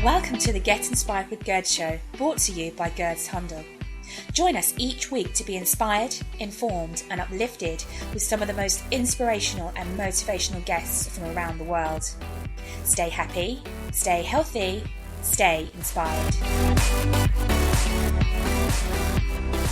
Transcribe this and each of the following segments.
Welcome to the Get Inspired with Gerd show, brought to you by Gerd's Handel. Join us each week to be inspired, informed and uplifted with some of the most inspirational and motivational guests from around the world. Stay happy, stay healthy, stay inspired.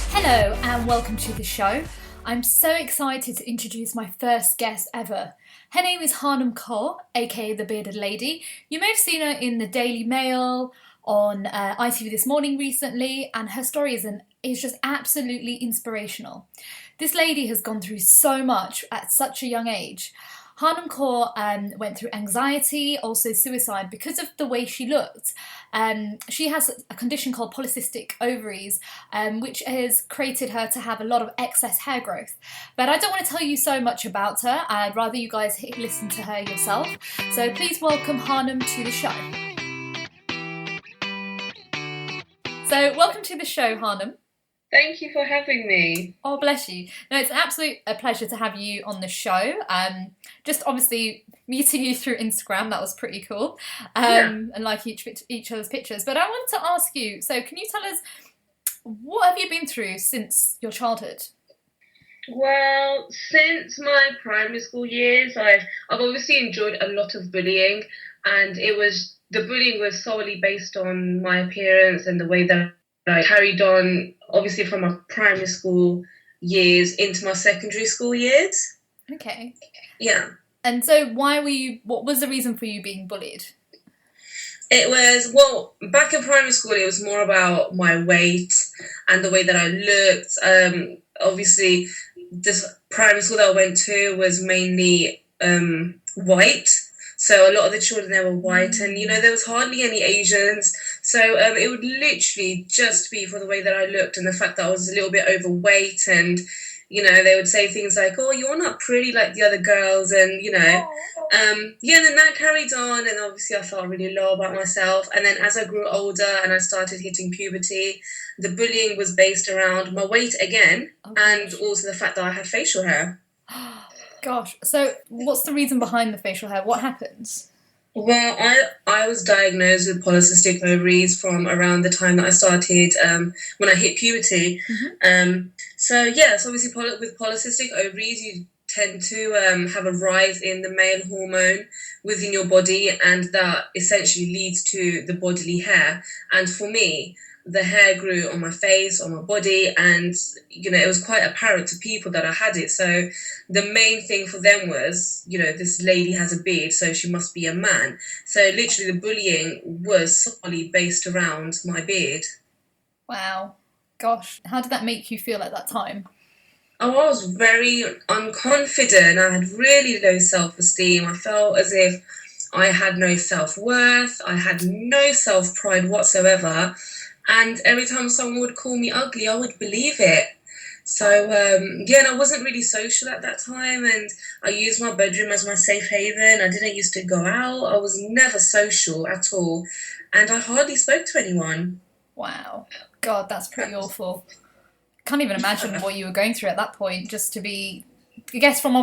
Hello and welcome to the show. I'm so excited to introduce my first guest ever. Her name is Harnaam Kaur, aka the Bearded Lady. You may have seen her in the Daily Mail, on ITV This Morning recently, and her story is just absolutely inspirational. This lady has gone through so much at such a young age. Harnaam Kaur went through anxiety, also suicide, because of the way she looked. She has a condition called polycystic ovaries, which has created her to have a lot of excess hair growth. But I don't want to tell you so much about her. I'd rather you guys listen to her yourself. So please welcome Harnaam to the show. So welcome to the show, Harnaam. Thank you for having me. Oh, bless you. No, it's an absolute pleasure to have you on the show. Just obviously meeting you through Instagram, that was pretty cool. And like each other's pictures. But I want to ask you, so can you tell us, what have you been through since your childhood? Well, since my primary school years, I've obviously enjoyed a lot of bullying, and the bullying was solely based on my appearance and the way that I carried on, obviously from my primary school years into my secondary school years. Okay. Yeah. And so what was the reason for you being bullied? It was, back in primary school, it was more about my weight and the way that I looked. Obviously, this primary school that I went to was mainly white. So a lot of the children there were white, and there was hardly any Asians. So it would literally just be for the way that I looked and the fact that I was a little bit overweight, and they would say things like, "Oh, you're not pretty like the other girls," and and then that carried on, and obviously I felt really low about myself. And then as I grew older and I started hitting puberty, the bullying was based around my weight again, and also the fact that I had facial hair. Gosh, so what's the reason behind the facial hair? What happens? Well, I was diagnosed with polycystic ovaries from around the time that I started, when I hit puberty. Mm-hmm. So obviously with polycystic ovaries, you tend to have a rise in the male hormone within your body, and that essentially leads to the bodily hair. And for me, the hair grew on my face, on my body, and it was quite apparent to people that I had it. So the main thing for them was, this lady has a beard, so she must be a man. So literally the bullying was solely based around my beard. Wow. Gosh, how did that make you feel at that time? Oh, I was very unconfident. I had really low self-esteem. I felt as if I had no self-worth. I had no self-pride whatsoever. And every time someone would call me ugly, I would believe it. So, and I wasn't really social at that time, and I used my bedroom as my safe haven. I didn't used to go out. I was never social at all, and I hardly spoke to anyone. Wow. God, that's pretty awful. Can't even imagine what you were going through at that point, just to be, I guess from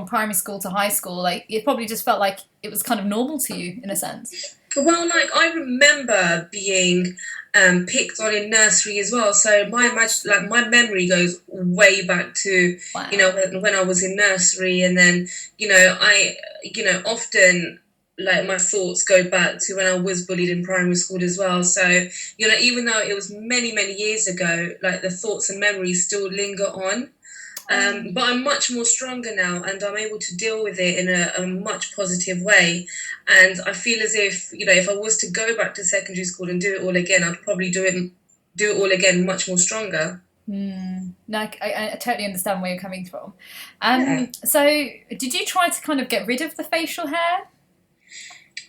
primary school to high school, like it probably just felt like it was kind of normal to you in a sense. Well, I remember being picked on in nursery as well. So my memory goes way back to when I was in nursery, and then I often my thoughts go back to when I was bullied in primary school as well. So even though it was many years ago, the thoughts and memories still linger on. But I'm much more stronger now, and I'm able to deal with it in a much positive way. And I feel as if, if I was to go back to secondary school and do it all again, I'd probably do it all again much more stronger. No, I totally understand where you're coming from. So did you try to kind of get rid of the facial hair?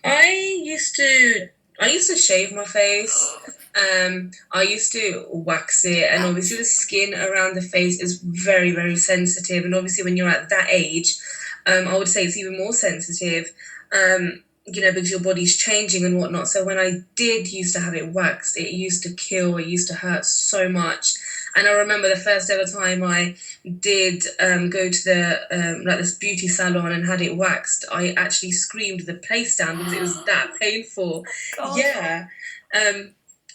I used to shave my face. I used to wax it, and obviously the skin around the face is very, very sensitive. And obviously when you're at that age, I would say it's even more sensitive, because your body's changing and whatnot. So when I did used to have it waxed, it used to kill, it used to hurt so much. And I remember the first ever time I did go to the like this beauty salon and had it waxed, I actually screamed the place down because it was that painful. God. Yeah.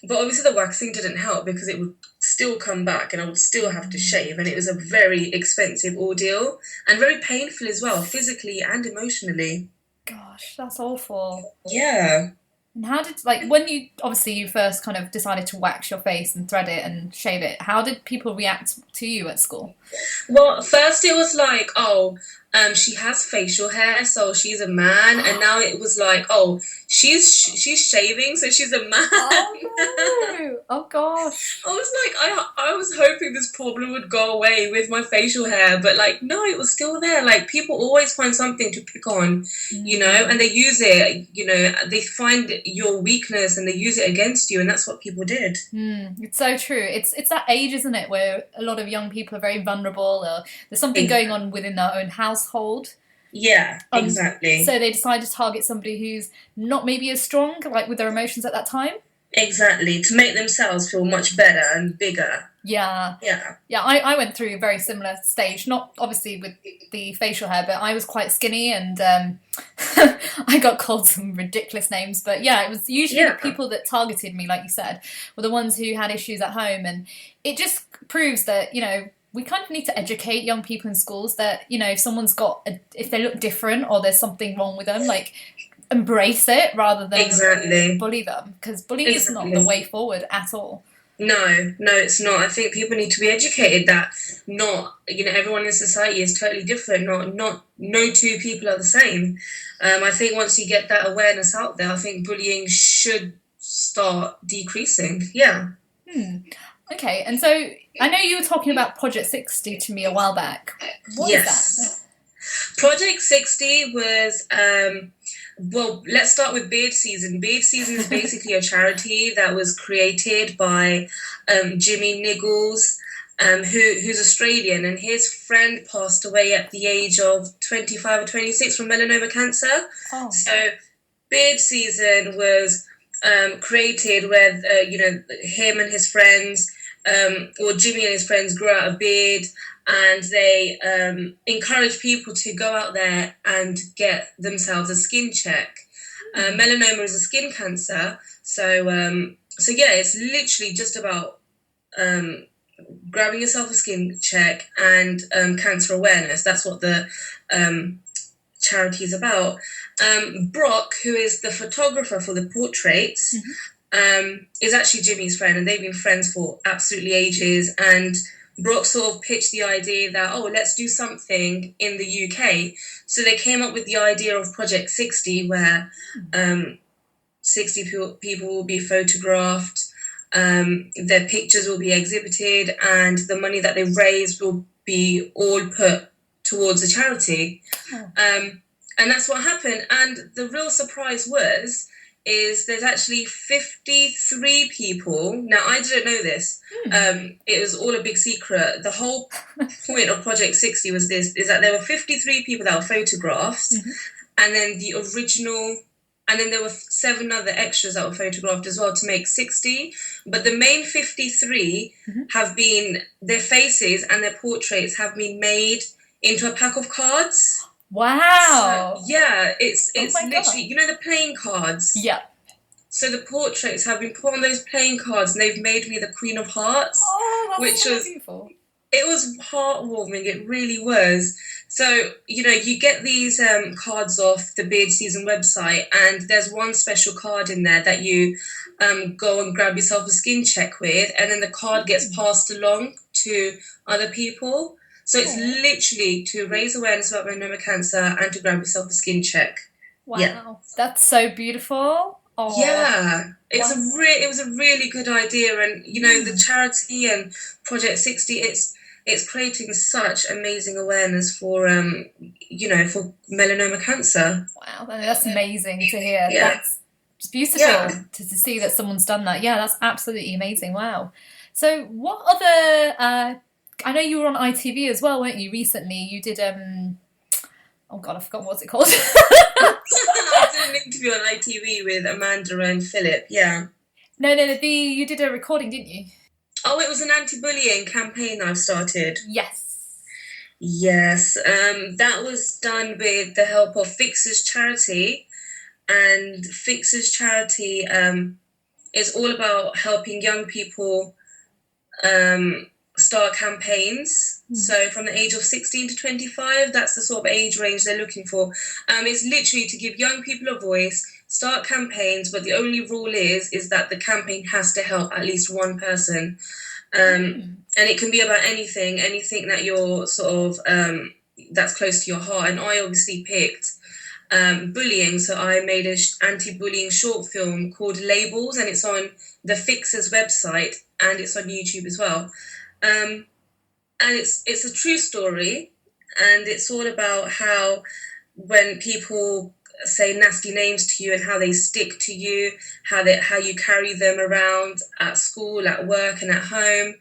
But obviously the waxing didn't help because it would still come back and I would still have to shave, and it was a very expensive ordeal and very painful as well, physically and emotionally. Gosh, that's awful. Yeah. And how did, like, when you first kind of decided to wax your face and thread it and shave it, how did people react to you at school? Well, first it was like, oh, she has facial hair, so she's a man, and now it was like, oh, she's shaving, so she's a man. Oh no! Oh gosh! I was like, I was hoping this problem would go away with my facial hair, but like, no, it was still there. Like, people always find something to pick on, you know, and they use it. You know, they find your weakness and they use it against you, and that's what people did. It's so true. It's that age, isn't it, where a lot of young people are very vulnerable, or there's something going on within their own household. Yeah, exactly. So they decide to target somebody who's not maybe as strong, like with their emotions at that time. Exactly, to make themselves feel much better and bigger. Yeah. I went through a very similar stage, not obviously with the facial hair, but I was quite skinny, and I got called some ridiculous names. But yeah, it was usually the people that targeted me, like you said, were the ones who had issues at home, and it just proves that, you know, we kind of need to educate young people in schools that, you know, if someone's if they look different or there's something wrong with them, like, embrace it rather than bully them, because bullying is not the way forward at all. No, it's not. I think people need to be educated that not, you know, everyone in society is totally different. No two people are the same. I think once you get that awareness out there, I think bullying should start decreasing. Yeah. Okay, and so I know you were talking about Project 60 to me a while back. What is that? Project 60 was, well, let's start with Beard Season. Beard Season is basically a charity that was created by Jimmy Niggles, who's Australian, and his friend passed away at the age of 25 or 26 from melanoma cancer. Oh. So Beard Season was created where, you know, him and his friends, or Jimmy and his friends, grew out a beard, and they encourage people to go out there and get themselves a skin check. Melanoma is a skin cancer, so yeah, it's literally just about grabbing yourself a skin check and cancer awareness. That's what the charity is about. Brock, who is the photographer for the portraits, is actually Jimmy's friend, and they've been friends for absolutely ages. And Brock sort of pitched the idea that, oh, let's do something in the UK. So they came up with the idea of Project 60, where 60 people will be photographed, their pictures will be exhibited, and the money that they raise will be all put towards a charity. And that's what happened. And the real surprise is there's actually 53 people. Now, I didn't know this. It was all a big secret. The whole point of Project 60 is that there were 53 people that were photographed, and then the original, and then there were 7 other extras that were photographed as well to make 60. But the main 53 have been, their faces and their portraits have been made into a pack of cards. Wow. So, yeah, it's literally, you know, the playing cards? Yeah. So the portraits have been put on those playing cards, and they've made me the Queen of Hearts. Oh, that's which so was beautiful. It was heartwarming, it really was. So, you know, you get these cards off the Beard Season website, and there's one special card in there that you go and grab yourself a skin check with, and then the card gets passed along to other people. So it's literally to raise awareness about melanoma cancer and to grab yourself a skin check. Wow, yeah. That's so beautiful. Oh. Yeah, it was a really good idea, and you know the charity and Project 60, it's creating such amazing awareness for for melanoma cancer. Wow, that's amazing to hear. Yeah. That's just beautiful to see that someone's done that. Yeah, that's absolutely amazing. Wow. So what other? I know you were on ITV as well, weren't you? Recently, you did. Oh God, I forgot what's it called. I did an interview on ITV with Amanda and Philip. Yeah. No. You did a recording, didn't you? Oh, it was an anti-bullying campaign I've started. Yes. Yes, that was done with the help of Fixers Charity, and Fixers Charity is all about helping young people start campaigns. So from the age of 16 to 25, that's the sort of age range they're looking for. It's literally to give young people a voice, start campaigns, but the only rule is that the campaign has to help at least one person. And it can be about anything that you're sort of that's close to your heart. And I obviously picked bullying, so I made an anti-bullying short film called Labels, and it's on the Fixers website and it's on YouTube as well. And it's a true story, and it's all about how when people say nasty names to you and how they stick to you, how you carry them around at school, at work, and at home.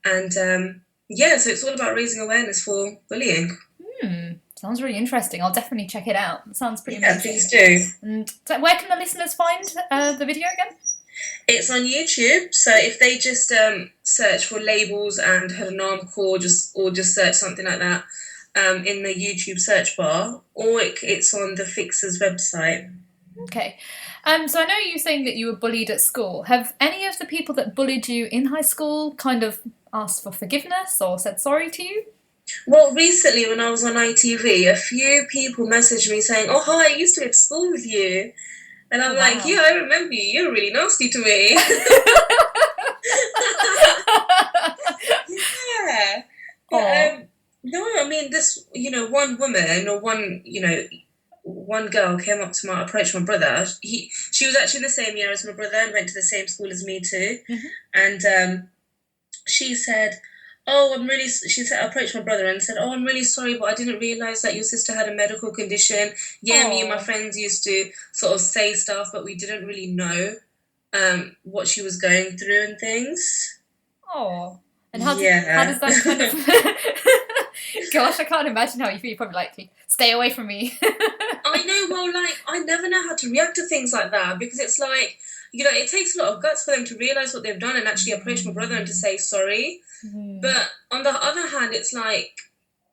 And so it's all about raising awareness for bullying. Sounds really interesting. I'll definitely check it out. It sounds pretty amazing. Please do. And so where can the listeners find the video again? It's on YouTube, so if they just search for Labels and Harnaam Kaur, or just search something like that in the YouTube search bar, or it's on the Fixers website. Okay. So I know you're saying that you were bullied at school. Have any of the people that bullied you in high school kind of asked for forgiveness or said sorry to you? Well, recently when I was on ITV, a few people messaged me saying, "Oh, hi, I used to go to school with you." And I'm like, "Yeah, I remember you. You're really nasty to me." Yeah. But, no, I mean, this, one woman or one girl came up to approached my brother. She was actually the same year as my brother and went to the same school as me too. And she said, she approached my brother and said, "Oh, I'm really sorry, but I didn't realise that your sister had a medical condition. Yeah, me and my friends used to sort of say stuff, but we didn't really know what she was going through and things." Oh, and how does that kind of... Gosh, I can't imagine how you feel. You're probably like, stay away from me. I know, well, I never know how to react to things like that, because it's like, it takes a lot of guts for them to realise what they've done and actually approach my brother and to say sorry. But on the other hand, it's like,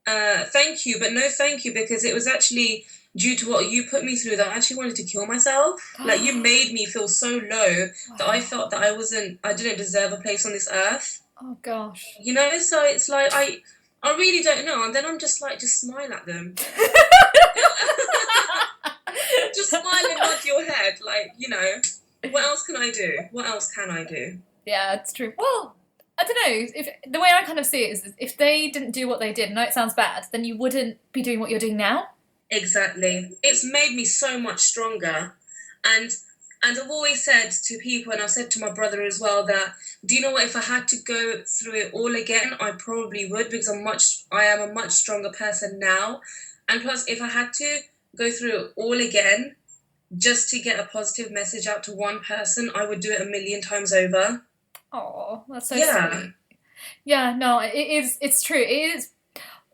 thank you, but no thank you, because it was actually due to what you put me through that I actually wanted to kill myself. Like, you made me feel so low that I felt that I didn't deserve a place on this earth. Oh, gosh. So it's like, I really don't know. And then I'm just like, just smile at them. Just smile and nod your head. Like, what else can I do? What else can I do? Yeah, it's true. Well, I don't know. If the way I kind of see it is if they didn't do what they did, I know it sounds bad, then you wouldn't be doing what you're doing now. Exactly. It's made me so much stronger. And I've always said to people, and I've said to my brother as well, that, do you know what, if I had to go through it all again, I probably would, because I am a much stronger person now. And plus, if I had to go through it all again just to get a positive message out to one person, I would do it 1,000,000 times over. Oh, that's so sweet. Yeah, no, it's true. It is.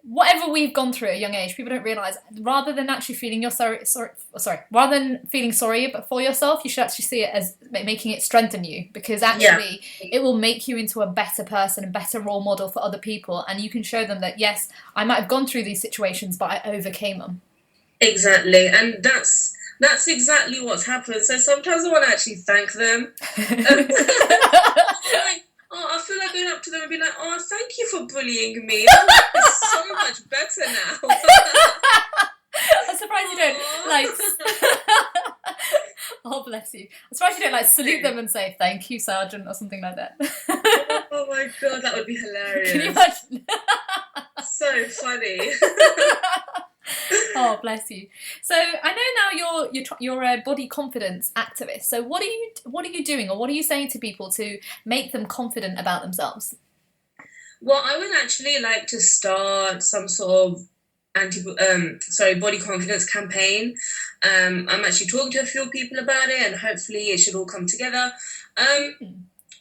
Whatever we've gone through at a young age, people don't realise, rather than actually feeling rather than feeling sorry for yourself, you should actually see it as making it strengthen you, because actually it will make you into a better person and better role model for other people, and you can show them that, yes, I might have gone through these situations, but I overcame them. Exactly, and that's exactly what's happened. So sometimes I want to actually thank them. I feel like going up to them and be like, "Oh, thank you for bullying me. It's so much better now." I'm surprised you don't oh, bless you. I'm surprised you don't salute them and say, "Thank you, Sergeant," or something like that. Oh my God, that would be hilarious. Can you imagine? So funny. Oh, bless you. So I know now you're a body confidence activist. So what are you doing, or what are you saying to people to make them confident about themselves? Well, I would actually like to start some sort of body confidence campaign. I'm actually talking to a few people about it, and hopefully it should all come together.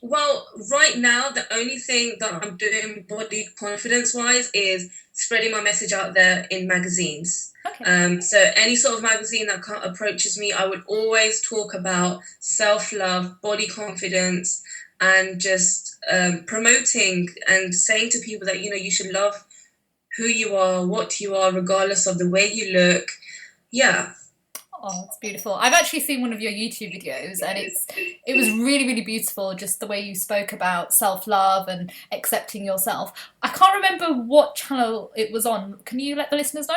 Well, right now, the only thing that I'm doing body confidence-wise is spreading my message out there in magazines. Okay. So any sort of magazine that approaches me, I would always talk about self-love, body confidence, and just promoting and saying to people that, you should love who you are, what you are, regardless of the way you look. Yeah. Oh, it's beautiful. I've actually seen one of your YouTube videos, and it was really, really beautiful, just the way you spoke about self-love and accepting yourself. I can't remember what channel it was on. Can you let the listeners know?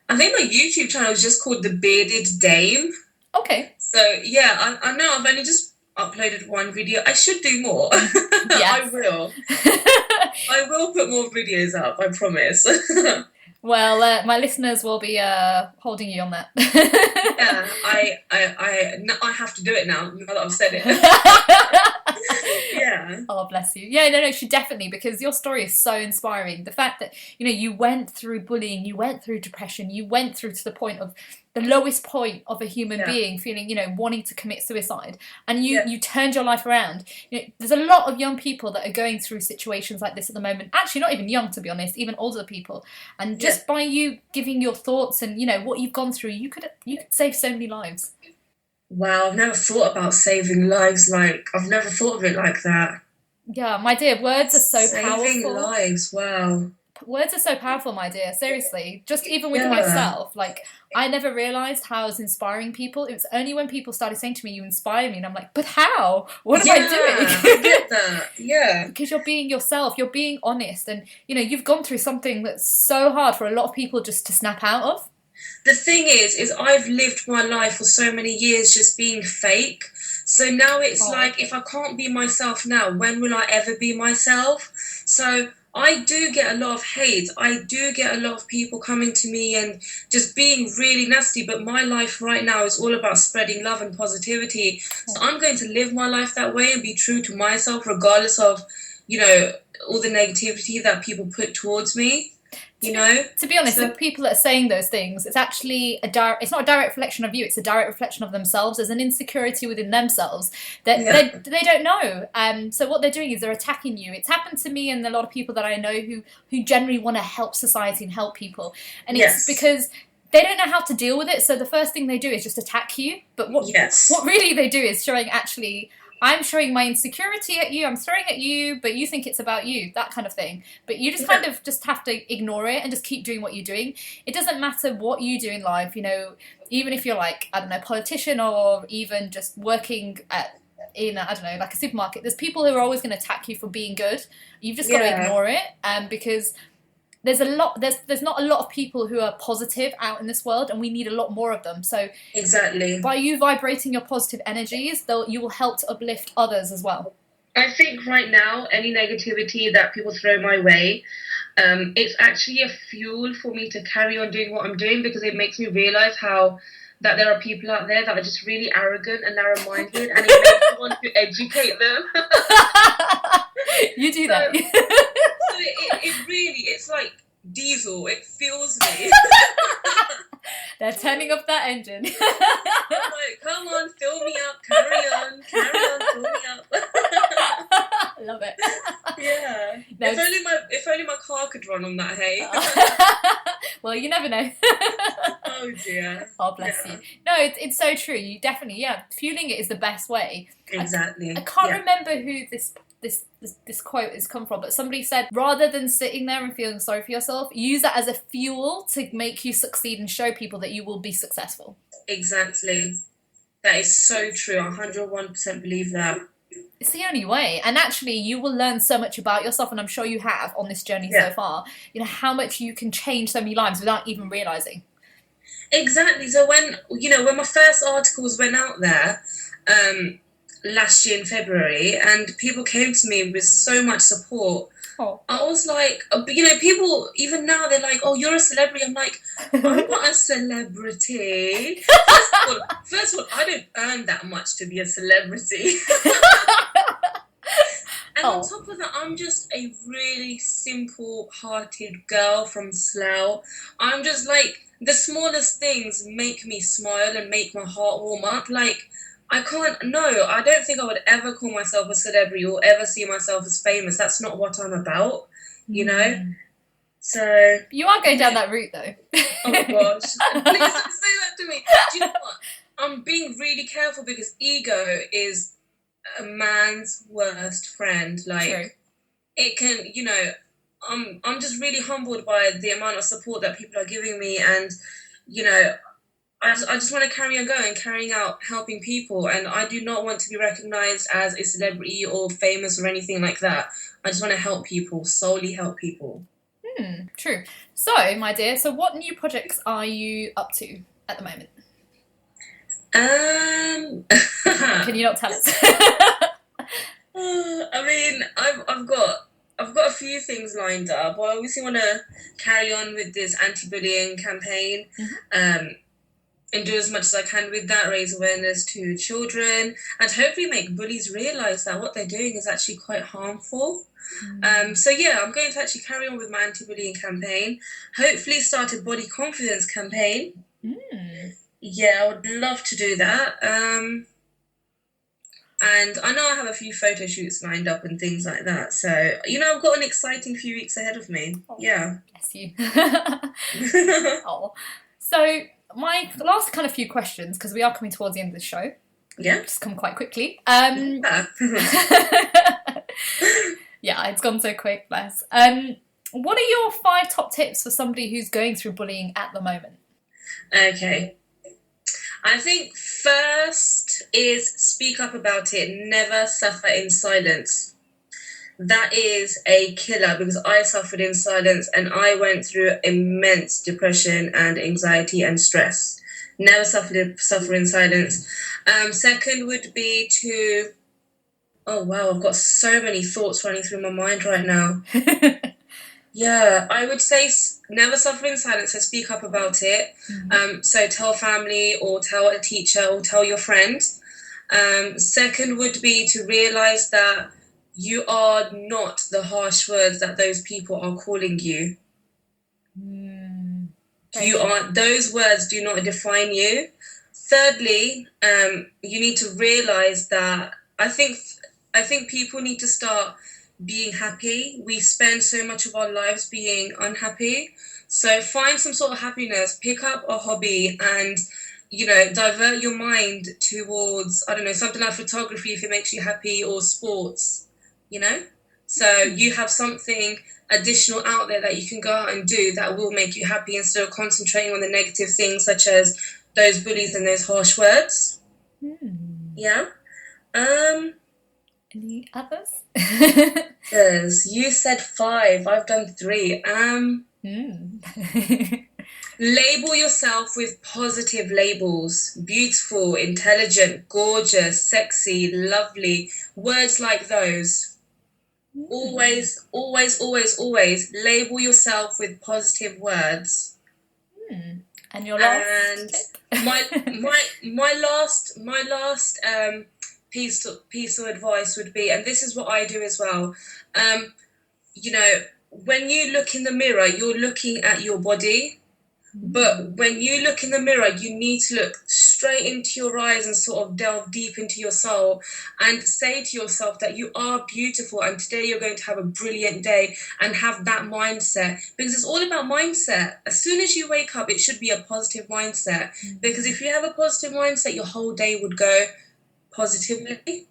I think my YouTube channel is just called The Bearded Dame. Okay. So, yeah, I know I've only just uploaded one video. I should do more. Yes. I will. I will put more videos up, I promise. Well, my listeners will be holding you on that. Yeah, I have to do it now that I've said it. Yeah. Oh, bless you. Yeah, no, she definitely, because your story is so inspiring. The fact that, you went through bullying, you went through depression, you went through to the point of the lowest point of a human being feeling, wanting to commit suicide, and you turned your life around. There's a lot of young people that are going through situations like this at the moment. Actually, not even young, to be honest, even older people. And just by you giving your thoughts and, what you've gone through, you could save so many lives. Wow, I've never thought about saving lives. I've never thought of it like that. Yeah, my dear, words are so powerful. Saving lives, wow. Words are so powerful, my dear, seriously. Just even with myself, I never realised how I was inspiring people. It was only when people started saying to me, you inspire me, and I'm like, but how? What am I doing? I get that, yeah. Because you're being yourself, you're being honest, and, you've gone through something that's so hard for a lot of people just to snap out of. The thing is I've lived my life for so many years just being fake. So now it's like, if I can't be myself now, when will I ever be myself? So I do get a lot of hate. I do get a lot of people coming to me and just being really nasty. But my life right now is all about spreading love and positivity. So I'm going to live my life that way and be true to myself, regardless of, all the negativity that people put towards me. To be honest, the people that are saying those things, it's actually it's not a direct reflection of you, it's a direct reflection of themselves. There's an insecurity within themselves that they don't know. So what they're doing is they're attacking you. It's happened to me and a lot of people that I know who generally want to help society and help people. And it's because they don't know how to deal with it. So the first thing they do is just attack you. But what really they do is showing actually, I'm showing my insecurity at you, I'm throwing at you, but you think it's about you, that kind of thing. But you just kind of just have to ignore it and just keep doing what you're doing. It doesn't matter what you do in life, even if you're politician or even just working in a supermarket, there's people who are always going to attack you for being good. You've just got to ignore it, because there's not a lot of people who are positive out in this world, and we need a lot more of them. So exactly, by you vibrating your positive energies, you will help to uplift others as well. I think right now, any negativity that people throw my way, it's actually a fuel for me to carry on doing what I'm doing, because it makes me realise that there are people out there that are just really arrogant and narrow-minded, and it makes me want to educate them. You do that. So it really, it's like diesel. It fuels me. They're turning up that engine. I'm like, come on, fill me up, carry on, fill me up. Love it. Yeah. No, if only my car could run on that, hey. Well, you never know. Oh dear. Oh, bless you. No, it's so true. You definitely, fueling it is the best way. Exactly. I can't remember who this quote has come from, but somebody said, rather than sitting there and feeling sorry for yourself, use that as a fuel to make you succeed and show people that you will be successful. Exactly. That is so true. I 101% believe that. It's the only way. And actually, you will learn so much about yourself, and I'm sure you have on this journey so far, how much you can change so many lives without even realising. Exactly. So when my first articles went out there, last year in February, and people came to me with so much support. I was like, people, even now, they're like, oh, you're a celebrity. I'm like, I'm not a celebrity. First of all, I don't earn that much to be a celebrity. And on top of that, I'm just a really simple-hearted girl from Slough. I'm just like, the smallest things make me smile and make my heart warm up. I don't think I would ever call myself a celebrity or ever see myself as famous. That's not what I'm about, So... You are going down that route, though. Oh, gosh. Please don't say that to me. Do you know what? I'm being really careful, because ego is a man's worst friend. Like, True. it can, I'm just really humbled by the amount of support that people are giving me, and you know, I just want to carry on going, carrying out helping people, and I do not want to be recognized as a celebrity or famous or anything like that. I just want to help people, solely help people. True. So, my dear, what new projects are you up to at the moment? Can you not tell us? I mean, I've got a few things lined up. I obviously want to carry on with this anti-bullying campaign, and do as much as I can with that, raise awareness to children, and hopefully make bullies realise that what they're doing is actually quite harmful. So yeah, I'm going to actually carry on with my anti-bullying campaign. Hopefully start a body confidence campaign. Yeah, I would love to do that. And I know I have a few photo shoots lined up and things like that. So, I've got an exciting few weeks ahead of me. Oh, yeah. Bless you. Oh. So, my last kind of few questions, because we are coming towards the end of the show. Yeah. Just come quite quickly. Yeah. Yeah, it's gone so quick, bless. What are your 5 top tips for somebody who's going through bullying at the moment? Okay. I think first is speak up about it. Never suffer in silence. That is a killer, because I suffered in silence and I went through immense depression and anxiety and stress. Never suffer in silence. Second would be to... Oh, wow, I've got so many thoughts running through my mind right now. Yeah, I would say never suffer in silence, so speak up about it. So tell family or tell a teacher or tell your friend. Second would be to realise that you are not the harsh words that those people are calling you. You are. Those words do not define you. Thirdly, you need to realise that I think people need to start being happy. We spend so much of our lives being unhappy. So find some sort of happiness, pick up a hobby and, divert your mind towards, I don't know, something like photography if it makes you happy, or sports, So you have something additional out there that you can go out and do that will make you happy, instead of concentrating on the negative things such as those bullies and those harsh words. Yeah. Any others? Yes, you said 5. I've done 3. Label yourself with positive labels. Beautiful, intelligent, gorgeous, sexy, lovely. Words like those. Always, always, always, always label yourself with positive words. And your last and my last piece of advice would be, and this is what I do as well, when you look in the mirror, you're looking at your body, but when you look in the mirror, you need to look straight into your eyes and sort of delve deep into your soul and say to yourself that you are beautiful, and today you're going to have a brilliant day, and have that mindset, because it's all about mindset. As soon as you wake up, it should be a positive mindset, because if you have a positive mindset, your whole day would go positively.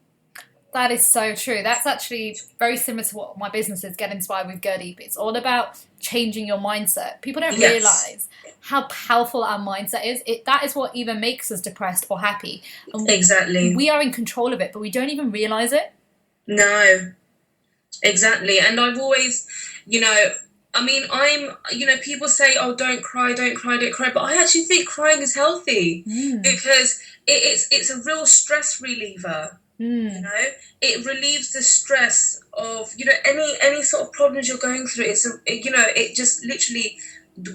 That is so true. That's actually very similar to what my business is, Get Inspired with Gertie. It's all about changing your mindset. People don't realise how powerful our mindset is. That is what even makes us depressed or happy. And exactly. We are in control of it, but we don't even realise it. No, exactly. And I've always, people say, oh, don't cry, but I actually think crying is healthy, because it's a real stress reliever. It relieves the stress of, any sort of problems you're going through. It just literally,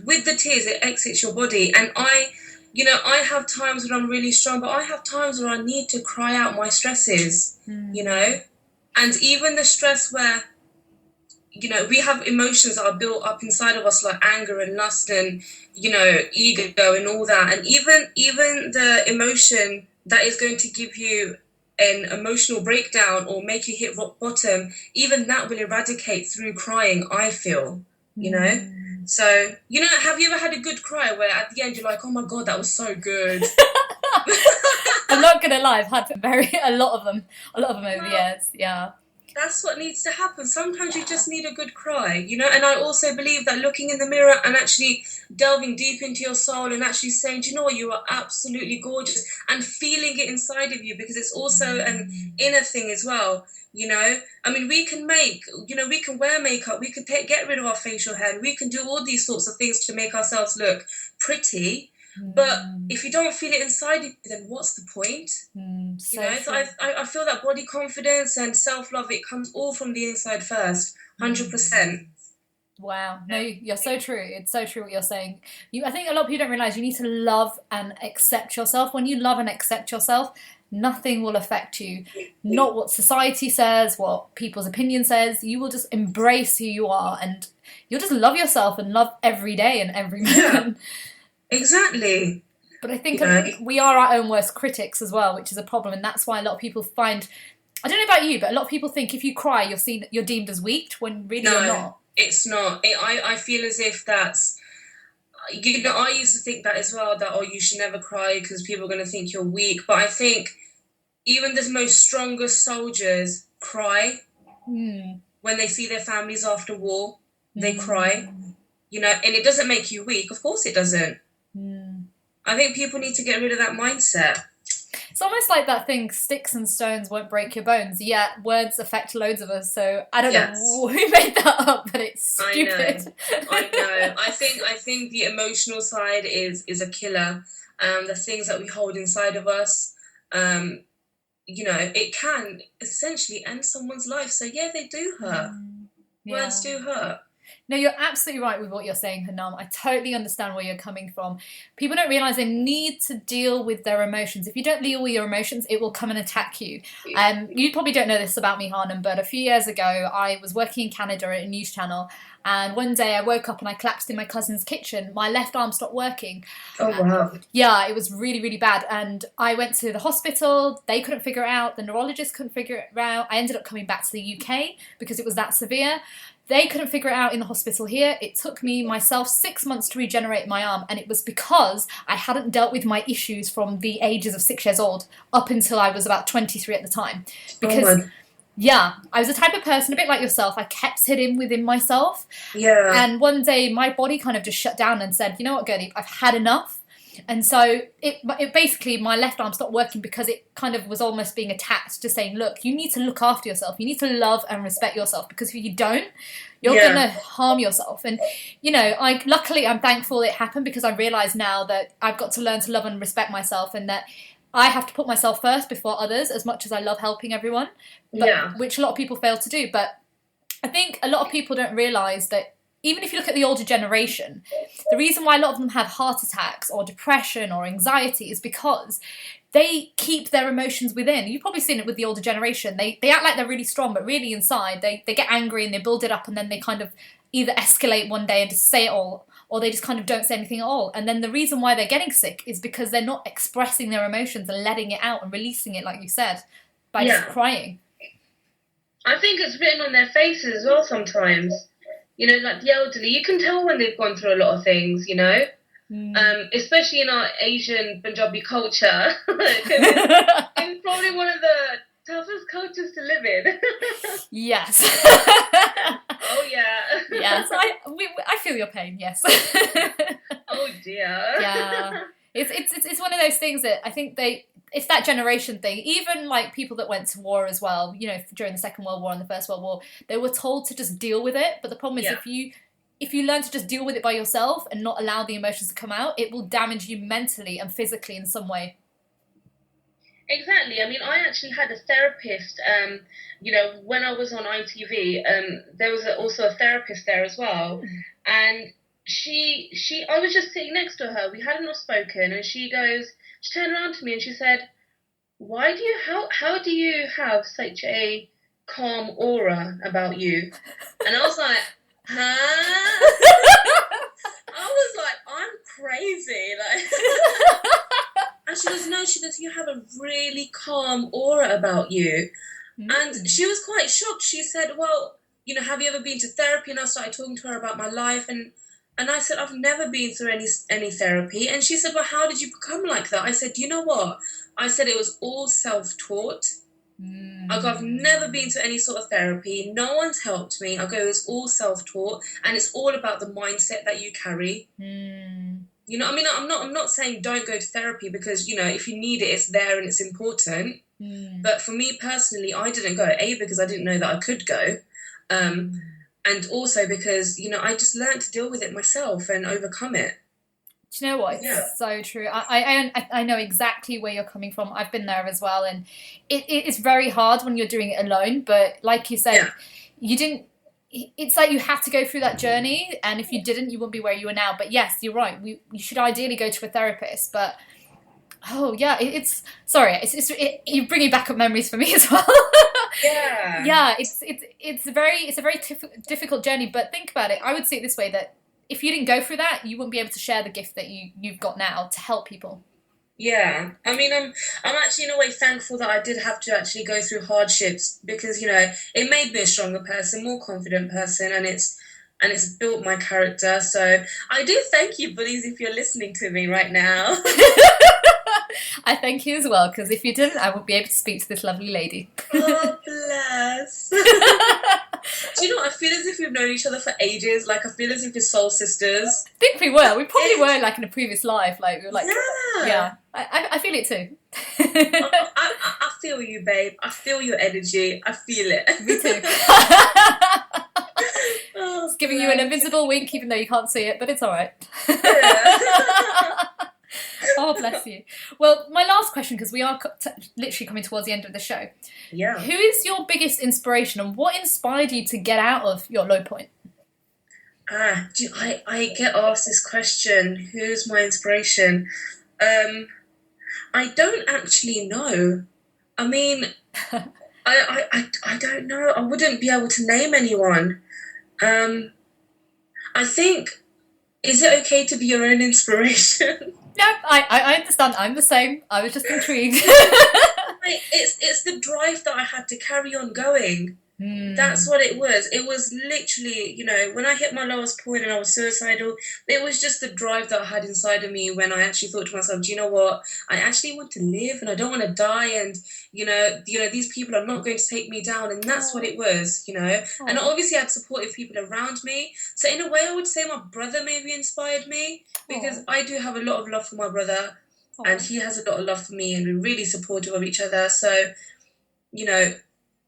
with the tears, it exits your body. And I have times when I'm really strong, but I have times where I need to cry out my stresses, and even the stress where, we have emotions that are built up inside of us, like anger and lust and, ego and all that. And even the emotion that is going to give you an emotional breakdown or make you hit rock bottom, even that will eradicate through crying, I feel, So, have you ever had a good cry where at the end you're like, oh my God, that was so good? I'm not gonna lie, I've had a lot of them over the years. Yeah. That's what needs to happen. Sometimes you just need a good cry, you know? And I also believe that looking in the mirror and actually delving deep into your soul and actually saying, do you know what, you are absolutely gorgeous, and feeling it inside of you, because it's also an inner thing as well, you know? I mean, we can we can wear makeup, we can get rid of our facial hair, and we can do all these sorts of things to make ourselves look pretty. But if you don't feel it inside you, then what's the point? So you know, so I feel that body confidence and self-love, it comes all from the inside first, 100%. Wow. No, you're so true. It's so true what you're saying. I think a lot of people don't realise you need to love and accept yourself. When you love and accept yourself, nothing will affect you. Not what society says, what people's opinion says. You will just embrace who you are, and you'll just love yourself and love every day and every moment. Exactly. But I think we are our own worst critics as well, which is a problem, and that's why a lot of people find, I don't know about you, but a lot of people think if you cry, you're deemed as weak, when really you're not. It's not. I feel as if that's, you know, I used to think that as well, that, oh, you should never cry because people are going to think you're weak. But I think even the most strongest soldiers cry when they see their families after war. They cry, you know, and it doesn't make you weak. Of course it doesn't. I think people need to get rid of that mindset. It's almost like that thing, sticks and stones won't break your bones. Yeah, words affect loads of us, so I don't know who made that up, but it's stupid. I know. I think the emotional side is a killer. The things that we hold inside of us, you know, it can essentially end someone's life. So yeah, they do hurt. Words do hurt. No, you're absolutely right with what you're saying, Harnaam. I totally understand where you're coming from. People don't realise they need to deal with their emotions. If you don't deal with your emotions, it will come and attack you. You probably don't know this about me, Harnaam, but a few years ago, I was working in Canada at a news channel, and one day I woke up and I collapsed in my cousin's kitchen. My left arm stopped working. Oh, wow. Yeah, it was really, really bad. And I went to the hospital. They couldn't figure it out. The neurologist couldn't figure it out. I ended up coming back to the UK because it was that severe. They couldn't figure it out in the hospital here. It took me myself 6 months to regenerate my arm, and it was because I hadn't dealt with my issues from the ages of 6 years old up until I was about 23 at the time. Because, I was the type of person, a bit like yourself, I kept sitting within myself. Yeah. And one day my body kind of just shut down and said, you know what, Gertie, I've had enough. And so it basically, my left arm stopped working because it kind of was almost being attacked, just saying, look, you need to look after yourself. You need to love and respect yourself, because if you don't, you're going to harm yourself. And, you know, luckily I'm thankful it happened, because I realise now that I've got to learn to love and respect myself, and that I have to put myself first before others, as much as I love helping everyone, which a lot of people fail to do. But I think a lot of people don't realise that even if you look at the older generation, the reason why a lot of them have heart attacks or depression or anxiety is because they keep their emotions within. You've probably seen it with the older generation. They act like they're really strong, but really inside they get angry and they build it up, and then they kind of either escalate one day and just say it all, or they just kind of don't say anything at all. And then the reason why they're getting sick is because they're not expressing their emotions and letting it out and releasing it, like you said, by just crying. I think it's written on their faces as well sometimes. You know, like the elderly, you can tell when they've gone through a lot of things, you know, especially in our Asian Punjabi culture. It's probably one of the toughest cultures to live in. Yes. Oh, yeah. Yes, I feel your pain, yes. Oh, dear. Yeah. It's one of those things that I think it's that generation thing. Even like people that went to war as well, you know, during the Second World War and the First World War, they were told to just deal with it. But the problem is if you learn to just deal with it by yourself and not allow the emotions to come out, it will damage you mentally and physically in some way. Exactly. I mean, I actually had a therapist, you know, when I was on ITV, there was also a therapist there as well. And I was just sitting next to her. We hadn't not spoken, and she turned around to me and she said, how do you have such a calm aura about you? And I was like, huh? I was like, I'm crazy. Like, and she goes, you have a really calm aura about you. And she was quite shocked. She said, well, you know, have you ever been to therapy? And I started talking to her about my life, and And I said, I've never been through any therapy. And she said, well, how did you become like that? I said, you know what? I said it was all self-taught. I go, I've never been to any sort of therapy. No one's helped me. I go, it's all self-taught, and it's all about the mindset that you carry. You know, I mean, I'm not saying don't go to therapy, because, you know, if you need it, it's there and it's important. But for me personally, I didn't go, because I didn't know that I could go. And also because, you know, I just learned to deal with it myself and overcome it. Do you know what? It's so true. I know exactly where you're coming from. I've been there as well. And it is very hard when you're doing it alone. But like you said, it's like you have to go through that journey. And if you didn't, you wouldn't be where you are now. But yes, you're right. You should ideally go to a therapist. But it's you're bringing back up memories for me as well. It's a very difficult journey. But think about it. I would say it this way, that if you didn't go through that, you wouldn't be able to share the gift that you've got now to help people. Yeah, I mean, I'm actually in a way thankful that I did have to actually go through hardships, because, you know, it made me a stronger person, more confident person, and it's built my character. So I do thank you, bullies, if you're listening to me right now. I thank you as well, because if you didn't, I wouldn't be able to speak to this lovely lady. Oh, bless. Do you know what? I feel as if we've known each other for ages. Like, I feel as if we're soul sisters. I think we were. We probably were, like, in a previous life. Like, we were like, I feel it too. I feel you, babe. I feel your energy. I feel it. Me too. It's giving you an invisible wink, even though you can't see it, but it's all right. Oh, bless you. Well, my last question, because we are literally coming towards the end of the show. Yeah. Who is your biggest inspiration, and what inspired you to get out of your low point? I get asked this question. Who's my inspiration? I don't actually know. I mean, I don't know. I wouldn't be able to name anyone. I think, is it okay to be your own inspiration? No, I understand. I'm the same. I was just intrigued. It's the drive that I had to carry on going. That's what it was. It was literally, you know, when I hit my lowest point and I was suicidal, it was just the drive that I had inside of me, when I actually thought to myself, do you know what? I actually want to live, and I don't want to die, and you know, these people are not going to take me down, and that's what it was, you know. And obviously I had supportive people around me. So in a way, I would say my brother maybe inspired me, because I do have a lot of love for my brother, and he has a lot of love for me, and we're really supportive of each other. So, you know,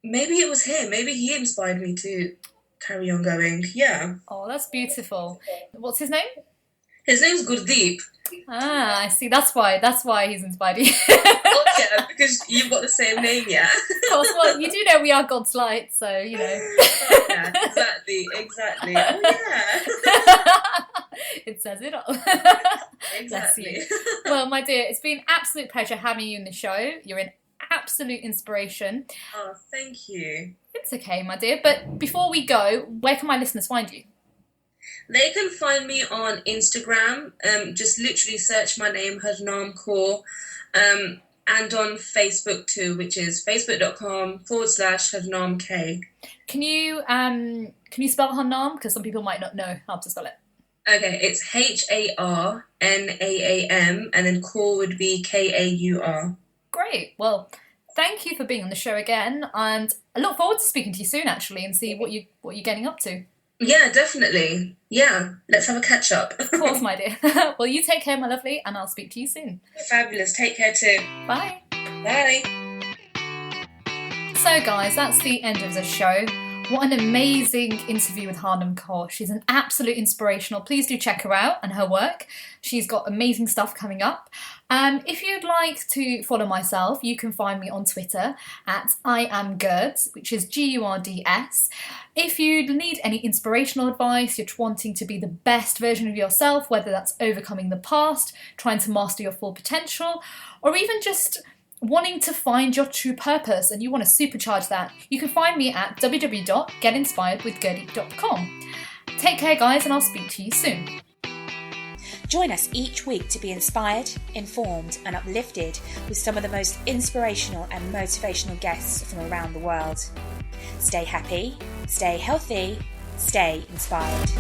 maybe it was him. Maybe he inspired me to carry on going. Yeah. Oh, that's beautiful. What's his name? His name's Gurdeep. Ah, I see. That's why he's inspired you. Oh, yeah, because you've got the same name, yeah. Of course. Well, you do know we are God's light, so, you know. Oh, yeah, exactly. Oh, yeah. It says it all. Exactly. Well, my dear, it's been an absolute pleasure having you in the show. You're an absolute inspiration. Oh, thank you. It's okay, my dear. But before we go, where can my listeners find you? They can find me on Instagram. Just literally search my name, Harnaam Kaur, and on Facebook too, which is facebook.com/Harnaam K. Can you spell Harnaam? Because some people might not know how to spell it. Okay, it's Harnaam, and then Kaur would be Kaur. Great. Well, thank you for being on the show again, and I look forward to speaking to you soon, actually, and see what you're getting up to. Yeah, definitely. Yeah, let's have a catch up. Of course, my dear. Well, you take care, my lovely, and I'll speak to you soon. Fabulous. Take care too. Bye. Bye. So, guys, that's the end of the show. What an amazing interview with Harnaam Kaur. She's an absolute inspirational. Please do check her out and her work. She's got amazing stuff coming up. If you'd like to follow myself, you can find me on Twitter at IamGurds, which is GURDS. If you need any inspirational advice, you're wanting to be the best version of yourself, whether that's overcoming the past, trying to master your full potential, or even just wanting to find your true purpose and you want to supercharge that, you can find me at www.getinspiredwithgurdeep.com. Take care, guys, and I'll speak to you soon. Join us each week to be inspired, informed and uplifted with some of the most inspirational and motivational guests from around the world. Stay happy, stay healthy, stay inspired.